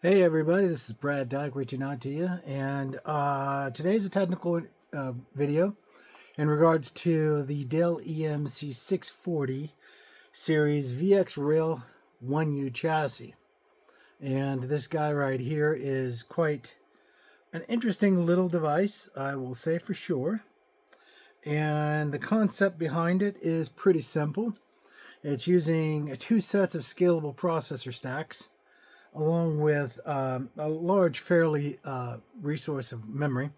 Hey everybody, this is Brad Dyke reaching out to you, and today's a technical video in regards to the Dell EMC 640 series VX Rail 1U chassis. And this guy right here is quite an interesting little device, I will say for sure. And the concept behind it is pretty simple. It's using two sets of scalable processor stacks along with a large fairly resource of memory.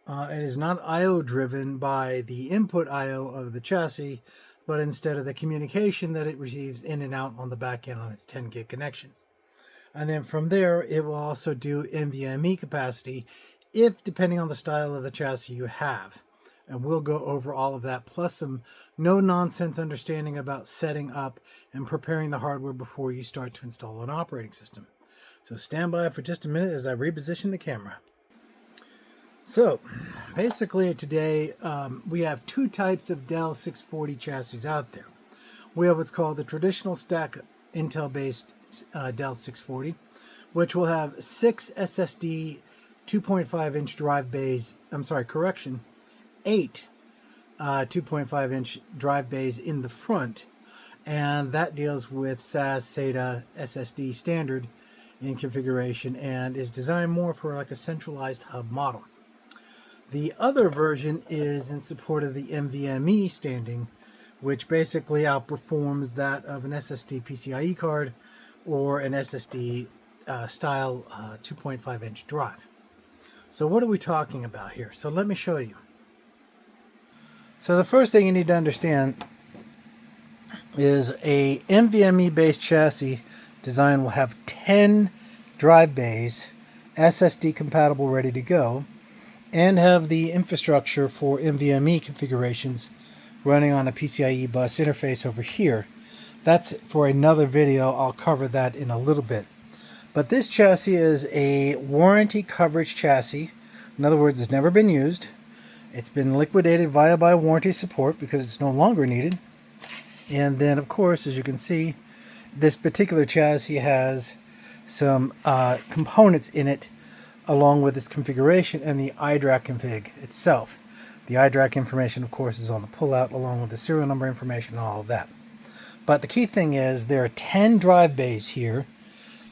It is not I/O driven by the input I/O of the chassis, but instead of the communication that it receives in and out on the back end on its 10 gig connection. And then from there, it will also do NVMe capacity if depending on the style of the chassis you have. And we'll go over all of that, plus some no-nonsense understanding about setting up and preparing the hardware before you start to install an operating system. So stand by for just a minute as I reposition the camera. So basically today we have two types of Dell 640 chassis out there. We have what's called the traditional stack Intel-based Dell 640, which will have 6 SSD 2.5-inch drive bays, 8 2.5-inch drive bays in the front, and that deals with SAS, SATA, SSD standard in configuration and is designed more for like a centralized hub model. The other version is in support of the NVMe standing, which basically outperforms that of an SSD PCIe card or an SSD style 2.5-inch drive. So what are we talking about here? So let me show you. So the first thing you need to understand is a NVMe based chassis design will have 10 drive bays, SSD compatible, ready to go, and have the infrastructure for NVMe configurations running on a PCIe bus interface over here. That's for another video. I'll cover that in a little bit. But this chassis is a warranty coverage chassis. In other words, it's never been used. It's been liquidated via by warranty support because it's no longer needed. And then, of course, as you can see, this particular chassis has some components in it along with its configuration and the iDRAC config itself. The iDRAC information, of course, is on the pullout along with the serial number information and all of that. But the key thing is there are 10 drive bays here.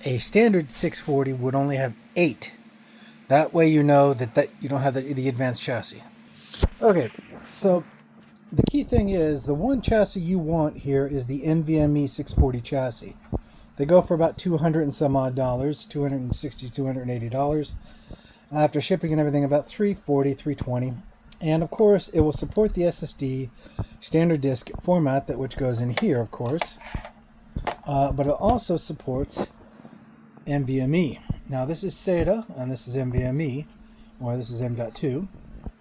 A standard 640 would only have 8. That way you know that you don't have the advanced chassis. Okay, so the key thing is the one chassis you want here is the NVMe 640 chassis. They go for about $200 and some odd, $260, $280. After shipping and everything, about $340, $320. And of course, it will support the SSD standard disk format, which goes in here, of course. But it also supports NVMe. Now this is SATA, and this is NVMe, or this is M.2,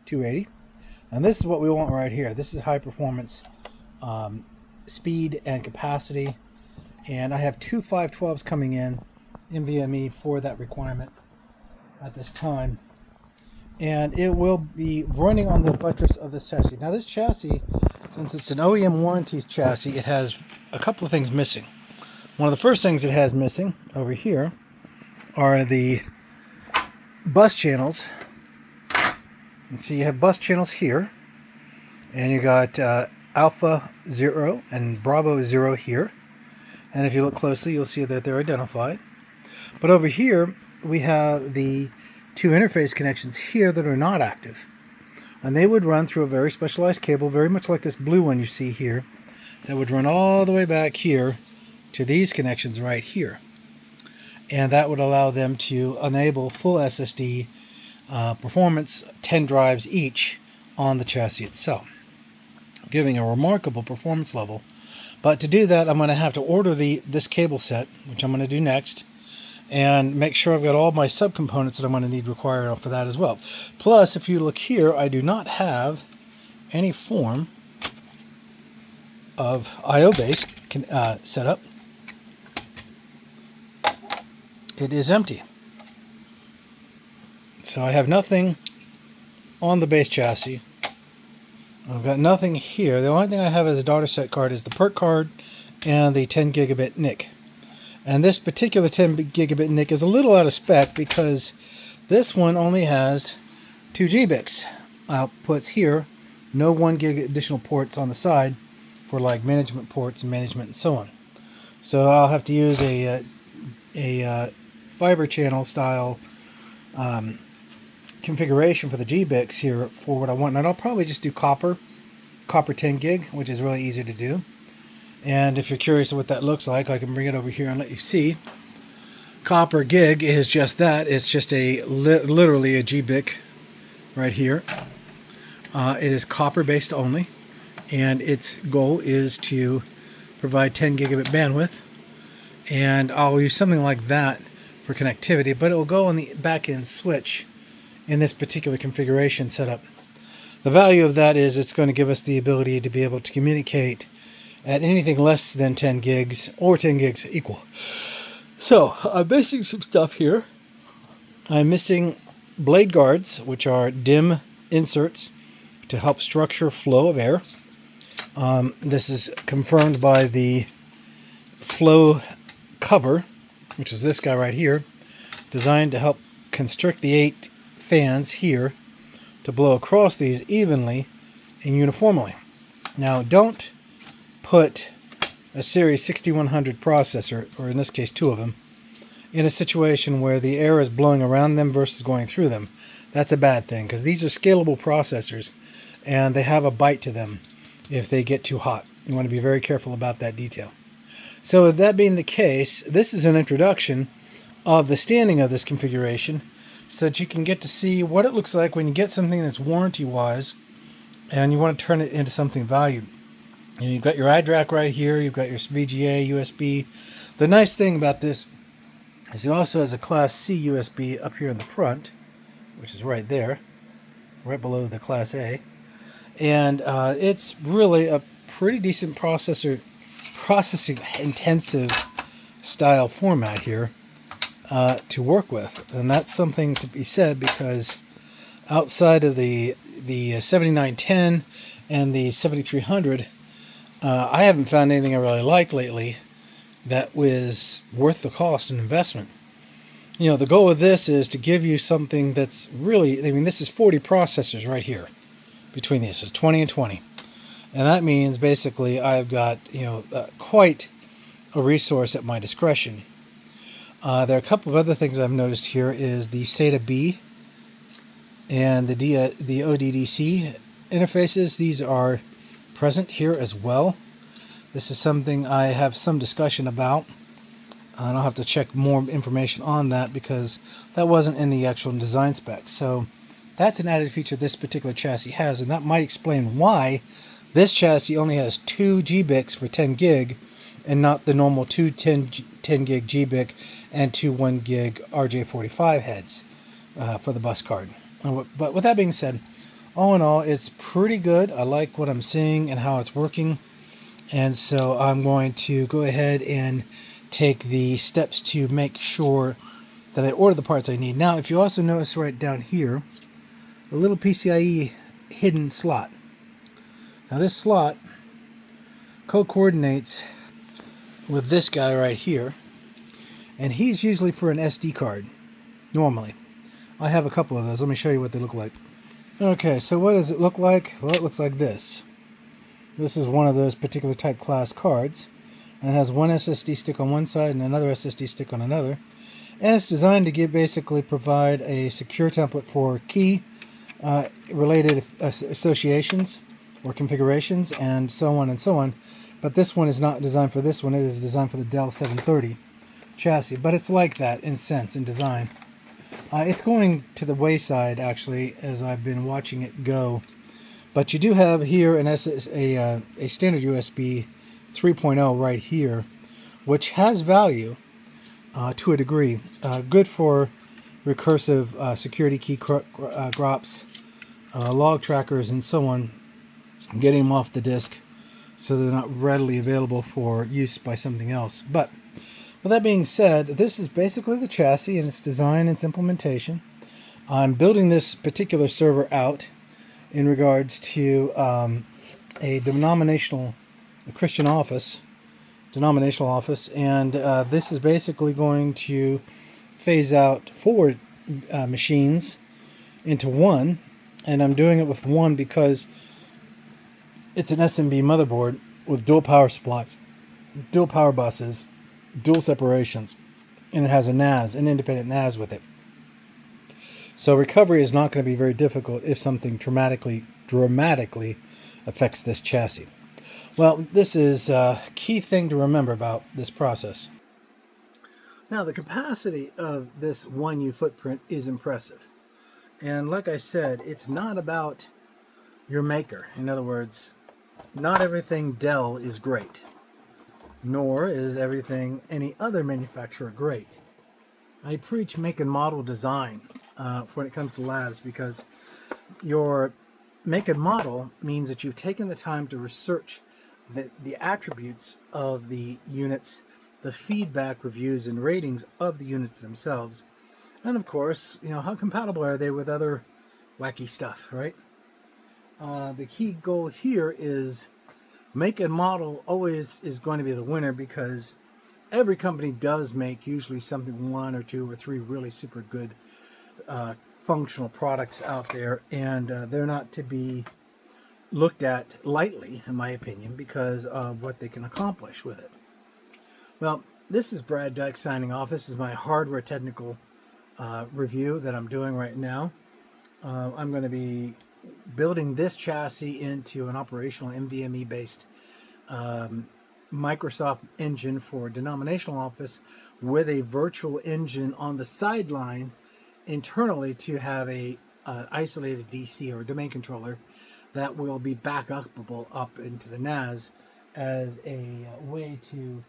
280. And this is what we want right here. This is high performance speed and capacity. And I have two 512s coming in NVMe for that requirement at this time. And it will be running on the buttress of this chassis. Now this chassis, since it's an OEM warranty chassis, it has a couple of things missing. One of the first things it has missing over here are the bus channels. And so you have bus channels here, and you got Alpha 0 and Bravo 0 here. And if you look closely, you'll see that they're identified. But over here, we have the two interface connections here that are not active. And they would run through a very specialized cable, very much like this blue one you see here, that would run all the way back here to these connections right here. And that would allow them to enable full SSD performance, 10 drives each on the chassis itself, giving a remarkable performance level. But to do that, I'm going to have to order this cable set, which I'm going to do next, and make sure I've got all my subcomponents that I'm going to need required for that as well. Plus, if you look here, I do not have any form of I/O-based setup. It is empty. So I have nothing on the base chassis. I've got nothing here. The only thing I have as a daughter set card is the PERT card and the 10 gigabit NIC. And this particular 10 gigabit NIC is a little out of spec because this one only has 2 GBICs outputs here, no 1 gig additional ports on the side for like management ports and management and so on. So I'll have to use a fiber channel style configuration for the GBICs here for what I want. And I'll probably just do copper 10 gig, which is really easy to do. And if you're curious what that looks like, I can bring it over here and let you see. Copper gig is just that. It's just literally a GBIC right here. It is copper based only, and its goal is to provide 10 gigabit bandwidth. And I'll use something like that for connectivity, but it will go on the back end switch in this particular configuration setup. The value of that is it's going to give us the ability to be able to communicate at anything less than 10 gigs or 10 gigs equal. So I'm missing some stuff here. I'm missing blade guards, which are DIMM inserts to help structure flow of air. This is confirmed by the flow cover, which is this guy right here, designed to help constrict the 8 fans here to blow across these evenly and uniformly. Now, don't put a Series 6100 processor, or in this case 2 of them, in a situation where the air is blowing around them versus going through them. That's a bad thing, because these are scalable processors and they have a bite to them if they get too hot. You want to be very careful about that detail. So with that being the case, this is an introduction of the standing of this configuration so that you can get to see what it looks like when you get something that's warranty-wise and you want to turn it into something valued. And you've got your iDRAC right here, you've got your VGA, USB. The nice thing about this is it also has a Class C USB up here in the front, which is right there, right below the Class A. And it's really a pretty decent processing intensive style format here to work with. And that's something to be said because outside of the 7910 and the 7300, I haven't found anything I really like lately that was worth the cost and investment. You know, the goal of this is to give you something that's really, I mean, this is 40 processors right here between these, so 20 and 20. And that means basically I've got, quite a resource at my discretion. There are a couple of other things I've noticed here is the SATA B and the ODDC interfaces. These are present here as well. This is something I have some discussion about, and I'll have to check more information on that because that wasn't in the actual design specs. So that's an added feature this particular chassis has, and that might explain why this chassis only has 2 GBICs for 10 gig and not the normal 2 10 gig GBIC and 2 1 gig RJ45 heads for the bus card. But with that being said, all in all, it's pretty good. I like what I'm seeing and how it's working. And so I'm going to go ahead and take the steps to make sure that I order the parts I need. Now, if you also notice right down here, a little PCIe hidden slot. Now this slot co-coordinates with this guy right here, and he's usually for an SD card, normally. I have a couple of those. Let me show you what they look like. Okay, so what does it look like? Well, it looks like this. This is one of those particular type class cards, and it has one SSD stick on one side and another SSD stick on another, and it's designed to basically provide a secure template for key related associations or configurations and so on and so on. But this one is not designed for this one. It is designed for the Dell 730 chassis, but it's like that in sense, in design. It's going to the wayside actually as I've been watching it go. But you do have here a standard USB 3.0 right here, which has value to a degree. Good for recursive security key grops, log trackers, and so on. Getting them off the disk so they're not readily available for use by something else. But with that being said, this is basically the chassis and its design and its implementation. I'm building this particular server out in regards to a denominational Christian office denominational office, and this is basically going to phase out 4 machines into one, and I'm doing it with one because it's an SMB motherboard with dual power supplies, dual power buses, dual separations, and it has a NAS, an independent NAS with it. So recovery is not going to be very difficult if something dramatically affects this chassis. Well, this is a key thing to remember about this process. Now, the capacity of this 1U footprint is impressive. And like I said, it's not about your maker. In other words, not everything Dell is great, nor is everything any other manufacturer great. I preach make and model design when it comes to labs, because your make and model means that you've taken the time to research the attributes of the units, the feedback, reviews, and ratings of the units themselves, and of course, how compatible are they with other wacky stuff, right? The key goal here is make and model always is going to be the winner, because every company does make usually something, 1 or 2 or 3 really super good functional products out there, and they're not to be looked at lightly, in my opinion, because of what they can accomplish with it. Well, this is Brad Dyke signing off. This is my hardware technical review that I'm doing right now. I'm going to be building this chassis into an operational NVMe based Microsoft engine for denominational office, with a virtual engine on the sideline internally to have a isolated DC or domain controller that will be backupable up into the NAS as a way to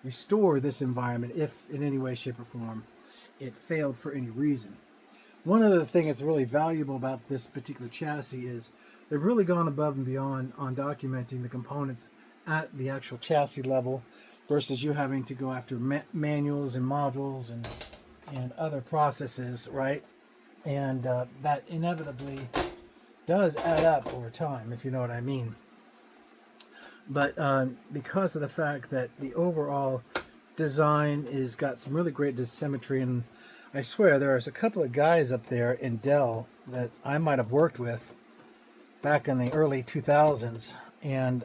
restore this environment if in any way, shape, or form it failed for any reason. One other thing that's really valuable about this particular chassis is they've really gone above and beyond on documenting the components at the actual chassis level, versus you having to go after manuals and modules and other processes, right? And that inevitably does add up over time, if you know what I mean. But because of the fact that the overall design is got some really great symmetry, and I swear there's a couple of guys up there in Dell that I might have worked with back in the early 2000s, and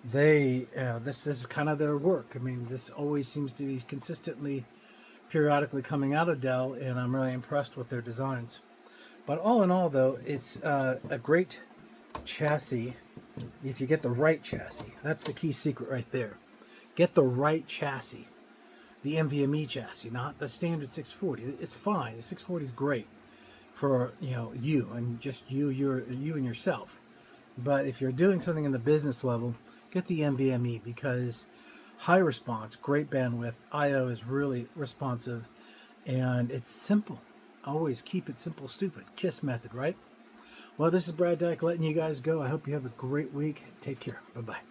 this is kind of their work. I mean, this always seems to be consistently, periodically coming out of Dell, and I'm really impressed with their designs. But all in all, though, it's a great chassis if you get the right chassis. That's the key secret right there. Get the right chassis. The NVMe chassis, not the standard 640. It's fine. The 640 is great for you and just you and yourself. But if you're doing something in the business level, get the NVMe, because high response, great bandwidth, I/O is really responsive, and it's simple. Always keep it simple, stupid. KISS method, right? Well, this is Brad Dyke letting you guys go. I hope you have a great week. Take care. Bye-bye.